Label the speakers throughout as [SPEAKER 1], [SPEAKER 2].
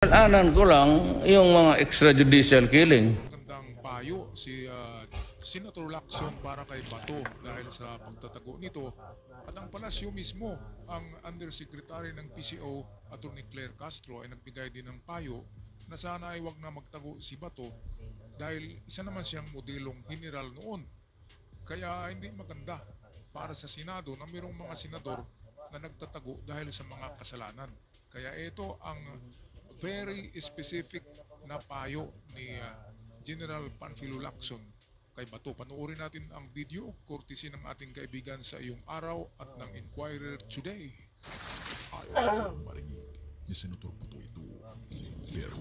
[SPEAKER 1] Anan ko lang yung mga extrajudicial killing.
[SPEAKER 2] Magandang payo si Senator Lacson para kay Bato dahil sa pagtatago nito at ang palasyo mismo, ang Undersecretary ng PCO Attorney Claire Castro ay nagbigay din ng payo na sana ay wag na magtago si Bato dahil isa naman siyang modelong general noon, kaya hindi maganda para sa Senado na mayroong mga senador na nagtatago dahil sa mga kasalanan. Kaya ito ang very specific na payo ni General Panfilo Lacson kay Bato. Panoorin natin ang video courtesy ng ating kaibigan sa iyong araw at ng Inquirer Today.
[SPEAKER 3] Ayos ko marinig ni Senator Bato ito. Pero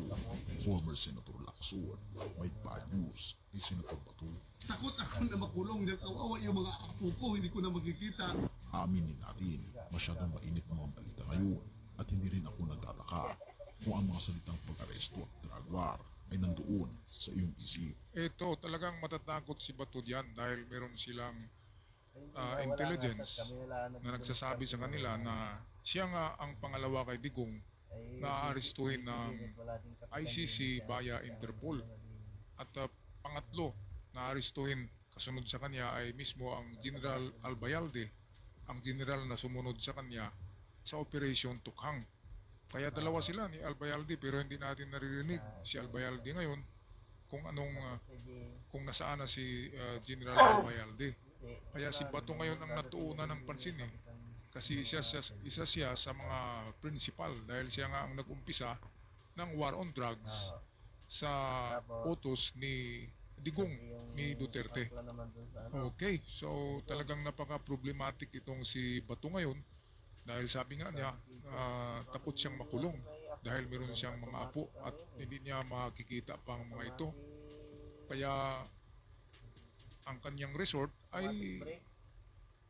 [SPEAKER 3] former Senator Lacson may bad news ni Senator Bato.
[SPEAKER 4] Takot ako na makulong dahil kawawa yung mga apo ko, hindi ko na makikita.
[SPEAKER 3] Aminin natin, masyadong mainit ang mga balita ngayon at hindi rin ako nagtataka kung ang mga salitang pag-aresto at drug war ay nandoon sa iyong isip.
[SPEAKER 2] Ito talagang matatakot si Bato diyan dahil meron silang intelligence na nagsasabi sa kanila na siya nga ang pangalawa kay Digong na arestuhin ng ICC via Interpol. At pangatlo na arestuhin kasunod sa kanya ay mismo ang General Albayalde, ang general na sumunod sa kanya sa Operation Tukhang. Kaya dalawa sila ni Albayalde pero hindi natin naririnig si Albayalde ngayon kung kung nasaan na si General Albayalde. Kaya si Bato ngayon ang natuunan ng pansin kasi isa siya sa mga principal dahil siya nga ang nag-umpisa ng war on drugs sa utos ni Digong ni Duterte. Okay, so talagang napaka-problematic itong si Bato ngayon dahil sabi nga niya takot siyang makulong dahil meron siyang mga apo at hindi niya makikita pang mga ito. Kaya ang kanyang resort ay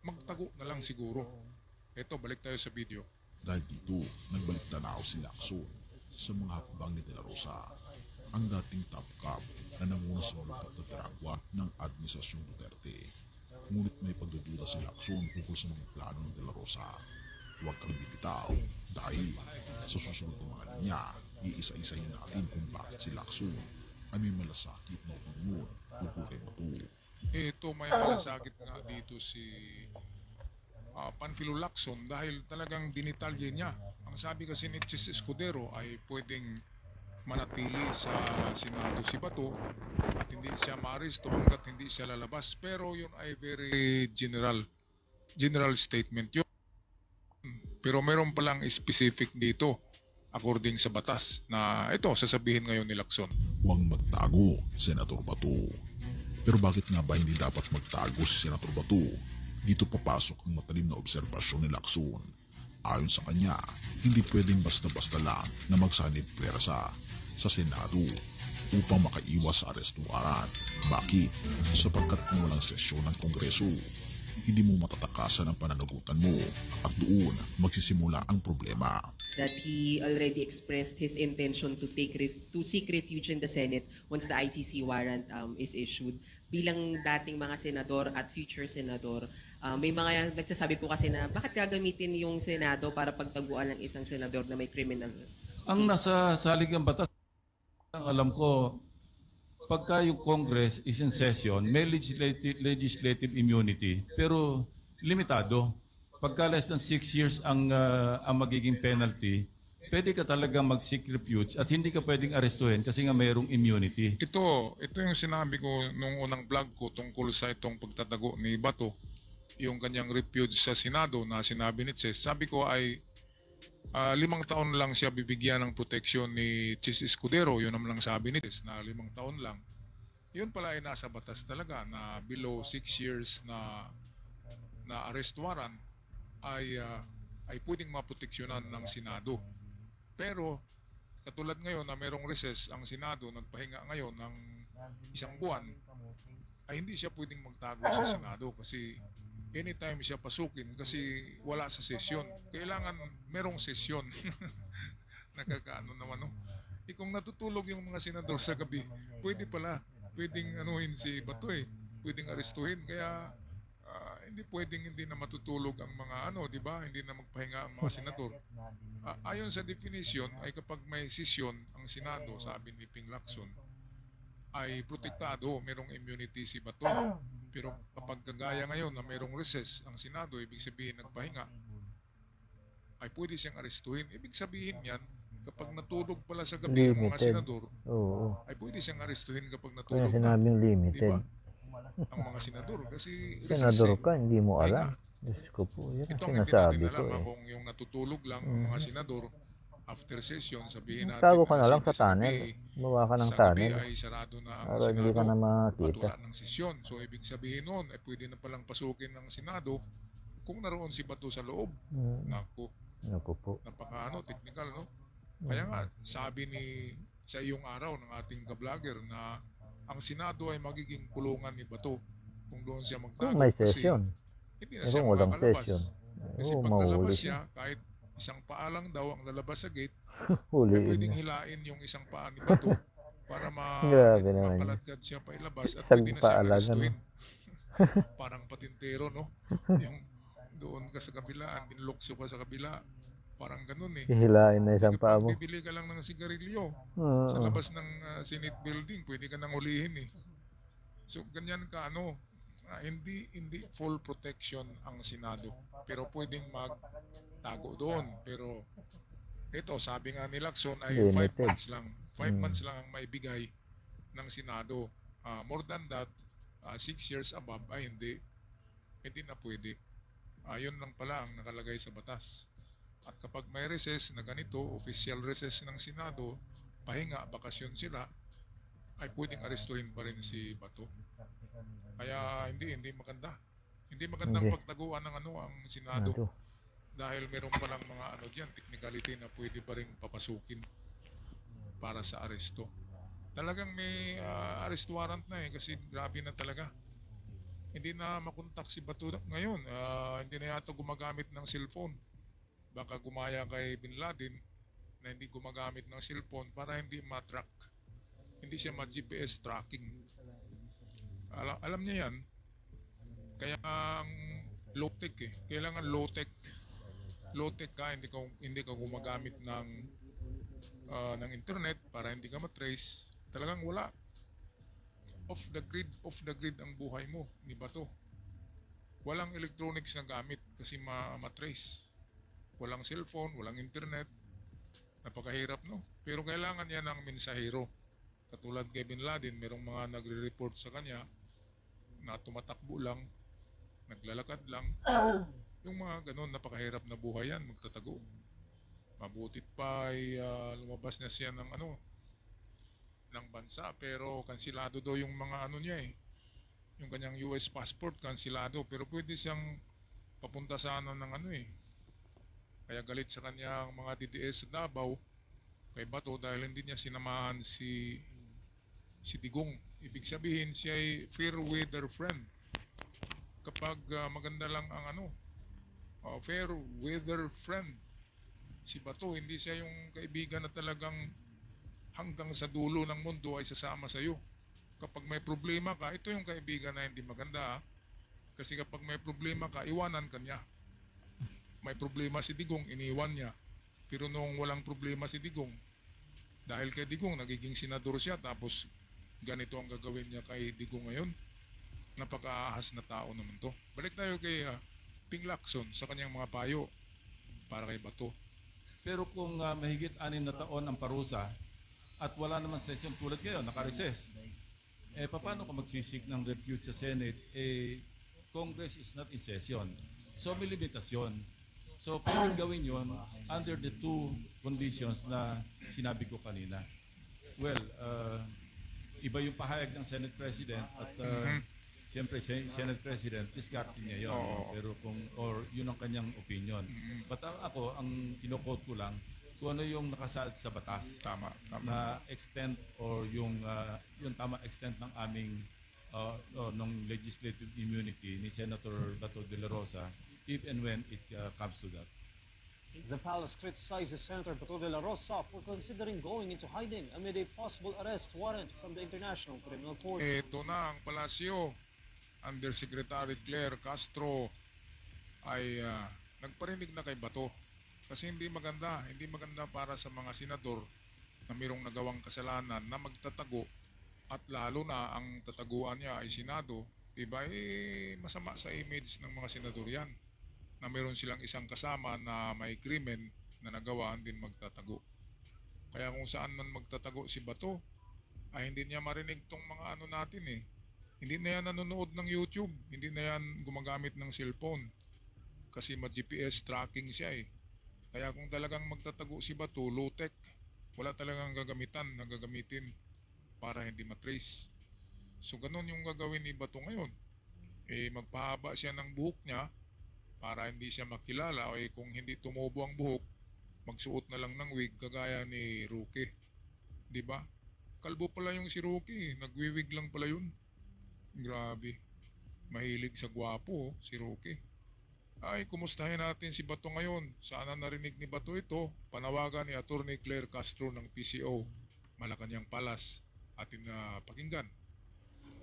[SPEAKER 2] magtago na lang siguro. Ito, balik tayo sa video.
[SPEAKER 3] Dahil dito, nagbalik tanaw si Lacson sa mga hakbang ni De La Rosa, ang dating top cop na nanguna sa mga pagtatragwa ng Administrasyong Duterte. Ngunit may pagdududa si Lacson tungkol sa mga plano ng De La Rosa. Huwag kang bibitaw dahil sa susunod na mga linya, iisa-isahin natin kung bakit si Lacson ay may malasakit na opinyon tungkol kay Bato.
[SPEAKER 2] Ito, may malasakit nga dito si Panfilo Lacson dahil talagang dinitalye niya. Ang sabi kasi ni Chis Escudero ay pwedeng manatili sa Senado si Bato at hindi siya maaresto hanggat hindi siya lalabas. Pero yun ay very general statement yun. Pero meron palang specific dito according sa batas na ito sasabihin ngayon ni Lacson.
[SPEAKER 3] Huwag magtago, Senator Bato. Pero bakit nga ba hindi dapat magtago si Senator Bato? Dito papasok ang matalim na obserbasyon ni Lacson. Ayon sa kanya, hindi pwedeng basta-basta lang na magsanib pwersa sa Senado upang makaiwas sa arrest warrant. Bakit? Sapagkat kung walang sesyon ng Kongreso, hindi mo matatakasan ang pananagutan mo at doon magsisimula ang problema.
[SPEAKER 5] That he already expressed his intention to seek refuge in the Senate once the ICC warrant is issued. Bilang dating mga senador at future senador, may mga nagsasabi po kasi na bakit gagamitin yung Senado para pagtaguan ng isang senador na may criminal case?
[SPEAKER 6] Ang nasa saligang batas, ang alam ko, pagka yung Congress is in session, may legislative immunity, pero limitado. Pagka less than 6 years ang magiging penalty, pwede ka talaga mag-seek refuge at hindi ka pwedeng arestuhin kasi nga mayroong immunity.
[SPEAKER 2] Ito yung sinabi ko nung unang vlog ko tungkol sa itong pagtatago ni Bato, yung kanyang refuge sa Senado na sinabi ni Chis. Sabi ko ay 5 taon lang siya bibigyan ng proteksyon ni Chis Escudero. Yun naman lang sabi ni Chis na 5 taon lang. Yun pala ay nasa batas talaga na below 6 years na arrest warrant ay pwedeng maproteksyonan ng Senado. Pero katulad ngayon na merong recess ang Senado, nagpahinga ngayon ng 1 buwan, ay hindi siya pwedeng magtago sa Senado kasi anytime siya pasukin kasi wala sa sesyon. Kailangan merong sesyon. Nakakaano naman, no? Kung natutulog yung mga senador sa gabi, pwedeng anuhin si Bato pwedeng arestuhin. Kaya hindi pwedeng hindi na matutulog ang mga ano, di ba? Hindi na magpahinga ang mga senador. Ayon sa definition ay kapag may sesyon ang Senado, sabi ni Ping Lacson, ay protektado, merong immunity si Bato. Pero kapag kagaya ngayon na merong recess ang Senado, ibig sabihin nagpahinga, ay pwede siyang arestuhin. Ibig sabihin yan, kapag natulog pala sa gabi ang mga
[SPEAKER 7] Limited.
[SPEAKER 2] senador,
[SPEAKER 7] Oo.
[SPEAKER 2] ay pwede siyang arestuhin kapag
[SPEAKER 7] Kaya
[SPEAKER 2] natulog na.
[SPEAKER 7] sinabing
[SPEAKER 2] Di
[SPEAKER 7] limited.
[SPEAKER 2] ba? Ang mga senador. Kasi
[SPEAKER 7] Senador
[SPEAKER 2] recess,
[SPEAKER 7] ka, hindi mo
[SPEAKER 2] pahinga.
[SPEAKER 7] alam. Diyos ko po, yan ang
[SPEAKER 2] Ito ang hindi
[SPEAKER 7] sinasabi
[SPEAKER 2] natin
[SPEAKER 7] ko
[SPEAKER 2] alam
[SPEAKER 7] eh.
[SPEAKER 2] kung yung natutulog lang ang mga senador after session, sabihin natin
[SPEAKER 7] Tago ka na
[SPEAKER 2] alas
[SPEAKER 7] lang sa
[SPEAKER 2] 7
[SPEAKER 7] tunnel.
[SPEAKER 2] gabi,
[SPEAKER 7] Bawa ka ng
[SPEAKER 2] sa gabi
[SPEAKER 7] tunnel.
[SPEAKER 2] ay sarado na ang
[SPEAKER 7] Para hindi ka
[SPEAKER 2] Senado
[SPEAKER 7] na
[SPEAKER 2] at
[SPEAKER 7] makakita.
[SPEAKER 2] wala ng sesyon. So ibig sabihin nun ay pwede na palang pasukin ng Senado kung naroon si Bato sa loob. Naku,
[SPEAKER 7] Naku po.
[SPEAKER 2] napaka technical, no? Kaya nga, sabi sa iyong araw ng ating ka-vlogger na ang Senado ay magiging kulungan ni Bato kung doon siya magtago.
[SPEAKER 7] Kung may
[SPEAKER 2] Kasi
[SPEAKER 7] session.
[SPEAKER 2] hindi na
[SPEAKER 7] Eh,
[SPEAKER 2] siya
[SPEAKER 7] kung walang
[SPEAKER 2] makakalabas.
[SPEAKER 7] session.
[SPEAKER 2] Kasi
[SPEAKER 7] Oo,
[SPEAKER 2] pag lalabas
[SPEAKER 7] mahuli
[SPEAKER 2] siya,
[SPEAKER 7] siya.
[SPEAKER 2] kahit isang paa lang daw ang lalabas sa gate,
[SPEAKER 7] Huliin
[SPEAKER 2] pwedeng
[SPEAKER 7] niya.
[SPEAKER 2] hilain yung isang paa ni Bato para
[SPEAKER 7] Grabe naman yun.
[SPEAKER 2] mapaladkad siya pailabas at
[SPEAKER 7] Isang
[SPEAKER 2] pwede na
[SPEAKER 7] paa
[SPEAKER 2] siya
[SPEAKER 7] lang,
[SPEAKER 2] arestuhin. Parang patintero, no? Yung doon ka sa kabila, dinlokso ka sa kabila. Parang ganun eh.
[SPEAKER 7] Hihilain na isang paa mo.
[SPEAKER 2] Kapag bibili ka lang ng sigarilyo
[SPEAKER 7] Oo.
[SPEAKER 2] sa labas ng Senate building, pwede ka nang ulihin eh. So ganyan ka hindi full protection ang Senado, pero pwedeng magtago doon. Pero ito, sabi nga ni Lacson ay 5
[SPEAKER 7] Limited.
[SPEAKER 2] months lang. 5 months lang ang maibigay ng Senado. More than that, 6 years above ay hindi na pwede. Yun lang pala ang nakalagay sa batas. At kapag may recess na ganito, official recess ng Senado, pahinga, bakasyon sila, ay pwedeng arestuhin pa rin si Bato. Kaya hindi maganda. Hindi magandang
[SPEAKER 7] Hindi.
[SPEAKER 2] pagtaguan ng ang Senado.
[SPEAKER 7] Ano?
[SPEAKER 2] Dahil meron palang mga diyan, technicality na pwede pa rin papasukin para sa aresto. Talagang may arrest warrant na kasi grabe na talaga. Hindi na makontak si Bato ngayon. Hindi na yata gumagamit ng cellphone. Baka gumaya kay Bin Laden na hindi gumagamit ng cellphone para hindi matrack. Hindi siya ma-GPS tracking. Alam niya yan. Kaya ang low-tech Kailangan low-tech. Low-tech ka, hindi ka gumagamit ng internet para hindi ka matrace. Talagang wala. Off the grid ang buhay mo ni Bato. Walang electronics na gamit kasi matrace. Walang cellphone, walang internet. Napakahirap, no? Pero kailangan niya ng mensahero. Katulad kay Bin Laden, merong mga nagre-report sa kanya na tumatakbo lang, naglalakad lang. Yung mga ganun, napakahirap na buhay yan, magtatago. Mabutit pa ay lumabas na siya ng ng bansa, pero kansilado daw yung mga niya yung kanyang US passport, kansilado, pero pwede siyang papunta sana ng kaya galit sa kanyang mga DDS sa Davao kay Bato dahil hindi niya sinamahan si Digong. Ibig sabihin siya ay fair weather friend. Kapag maganda lang ang fair weather friend si Bato, hindi siya yung kaibigan na talagang hanggang sa dulo ng mundo ay sasama sa iyo. Kapag may problema ka, ito yung kaibigan na hindi maganda. Kasi kapag may problema ka, iwanan ka niya. May problema si Digong, iniwan niya. Pero nung walang problema si Digong, dahil kay Digong, nagiging senador siya, tapos ganito ang gagawin niya kay Digong ngayon. Napakaahas na tao naman to. Balik tayo kay Ping Lacson sa kanyang mga payo para kay Bato.
[SPEAKER 6] Pero kung mahigit 6 na taon ang parusa at wala naman session tulad ngayon, naka-recess, paano kung magsisik ng refute sa Senate? Congress is not in session. So may limitasyon. So pwedeng gawin yon under the 2 conditions na sinabi ko kanina. Well, iba yung pahayag ng Senate President at siyempre Senate President, diskarte niya yun. Pero or yun ang kanyang opinion. But ako, ang kino-quote ko lang, kung ano yung nakasaad sa batas.
[SPEAKER 2] Tama.
[SPEAKER 6] Na extent or yung tama extent ng aming ng legislative immunity ni Senator Bato de la Rosa if and when it comes to that.
[SPEAKER 8] The palace criticizes Senator Bato de la Rosa for considering going into hiding amid a possible arrest warrant from the International Criminal Court.
[SPEAKER 2] Ito na ang palasyo. Undersecretary Claire Castro ay nagparinig na kay Bato. Kasi hindi maganda para sa mga senador na mayroong nagawang kasalanan na magtatago at lalo na ang tataguan niya ay Senado, diba? Masama sa image ng mga senador yan na mayroon silang isang kasama na may krimen na nagawa din magtatago. Kaya kung saan man magtatago si Bato, ay hindi niya marinig tong mga ano natin eh. Hindi na yan nanonood ng YouTube, hindi na yan gumagamit ng cellphone kasi ma-GPS tracking siya eh. Kaya kung talagang magtatago si Bato, low-tech, wala talagang gagamitin para hindi matrace. So ganun yung gagawin ni Bato ngayon. Magpahaba siya ng buhok niya para hindi siya makilala o kung hindi tumubo ang buhok, magsuot na lang ng wig kagaya ni Rookie. Di ba? Kalbo pala yung si Rookie, nagwiwig lang pala yun. Grabe. Mahilig sa gwapo si Rookie. Ay, kumustahin natin si Bato ngayon. Sana narinig ni Bato ito. Panawagan ni Atty. Claire Castro ng PCO, Malacanang Palas. Atin na pakinggan.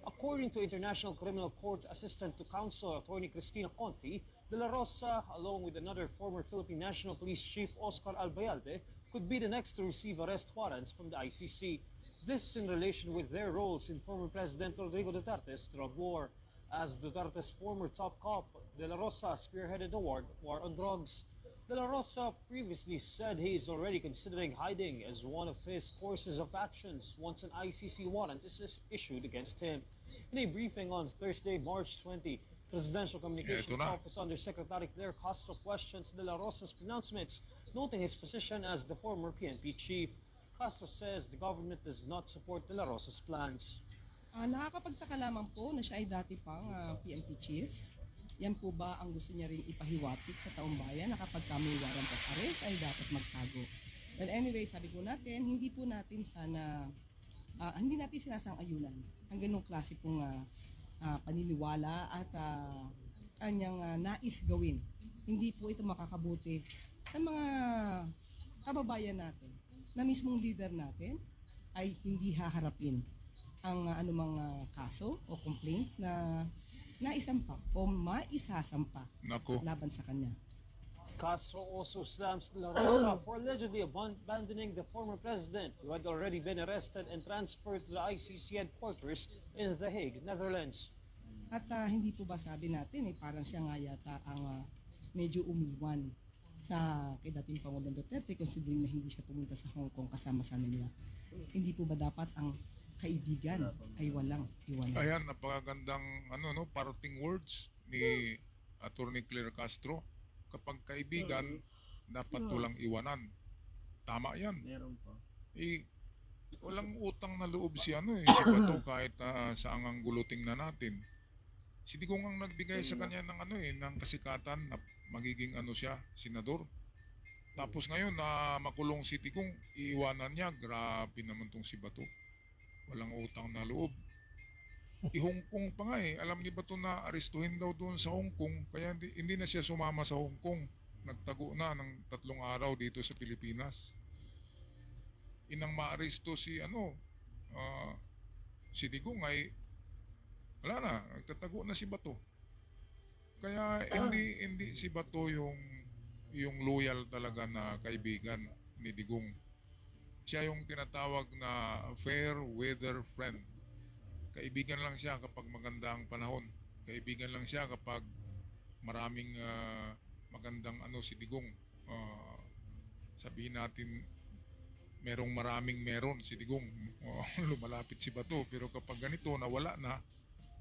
[SPEAKER 8] According to International Criminal Court Assistant to Counsel Attorney Cristina Conti, De La Rosa, along with another former Philippine National Police Chief Oscar Albayalde, could be the next to receive arrest warrants from the ICC. This in relation with their roles in former President Rodrigo Duterte's drug war. As Duterte's former top cop, De La Rosa spearheaded the war on drugs. De La Rosa previously said he is already considering hiding as one of his courses of actions once an ICC warrant is issued against him. In a briefing on Thursday, March 20, Presidential Communications Office Undersecretary Claire Castro questions De La Rosa's pronouncements, noting his position as the former PNP chief. Castro says the government does not support De La Rosa's plans.
[SPEAKER 9] Nakakapagtaka lamang po na siya ay dati pang PNP chief. Yan po ba ang gusto niya rin ipahiwatig sa taong bayan na kapag kami warrant of arrest ay dapat magtago? Well anyway, sabi po natin, hindi natin sinasang-ayunan ang ganong klase pong paniniwala at kanyang nais gawin. Hindi po ito makakabuti sa mga kababayan natin na mismong leader natin ay hindi haharapin ang anumang kaso o complaint na naisampa o maisasampa laban sa kanya.
[SPEAKER 8] Castro also slams De La Rosa for allegedly abandoning the former president who had already been arrested and transferred to the ICC headquarters in The Hague, Netherlands.
[SPEAKER 9] At hindi po ba sabi natin, parang siya nga yata ang medyo umiwan sa kay dating Pangulong Duterte considering na hindi siya pumunta sa Hong Kong kasama sa nila. Hindi po ba dapat ang kaibigan ay walang iwanan?
[SPEAKER 2] Ayan, napakagandang parting words ni Atty. Claire Castro. Kapag kaibigan, dapat walang iwanan. Tama yan. Walang utang na loob si si Bato kahit saang ang guluting na natin. Si Digong ang nagbigay sa kanya ng ng kasikatan na magiging siya, senador. Tapos ngayon na makulong si Digong, iiwanan niya. Grabe naman tong si Bato. Walang utang na loob. Hong Kong pa nga Alam ni Bato na arestuhin daw doon sa Hong Kong. Kaya hindi na siya sumama sa Hong Kong. Nagtago na ng 3 araw dito sa Pilipinas. Inang maaresto si si Digong ay wala na. Nagtatago na si Bato. Kaya hindi si Bato yung loyal talaga na kaibigan ni Digong. Siya yung tinatawag na fair weather friend. Kaibigan lang siya kapag maganda ang panahon. Kaibigan lang siya kapag maraming magandang si Digong. Sabihin natin merong maraming meron si Digong. Lumalapit si Bato. Pero kapag ganito na wala na,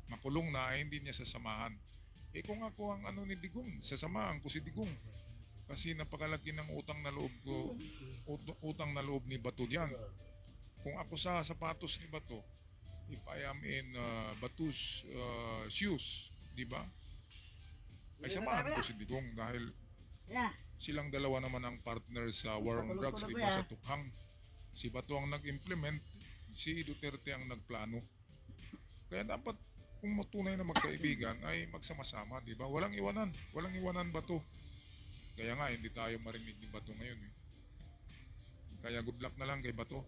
[SPEAKER 2] makulong na, hindi niya sasamahan. Kung ako ang ni Digong, sasamahan ko si Digong. Kasi napakalaki ng utang na loob ni Bato diyan. Kung ako sa sapatos ni Bato, if I am in Bato's shoes, di ba? Ay samahan ko si Digong dahil silang dalawa naman ang partner sa war on drugs, di ba, sa tukhang. Si Bato ang nag-implement, si Duterte ang nagplano. Kaya dapat kung matunay na magkaibigan ay magsama-sama, di ba? Walang iwanan Bato. Kaya nga, hindi tayo marinig ni Bato ngayon. Kaya good luck na lang kay Bato.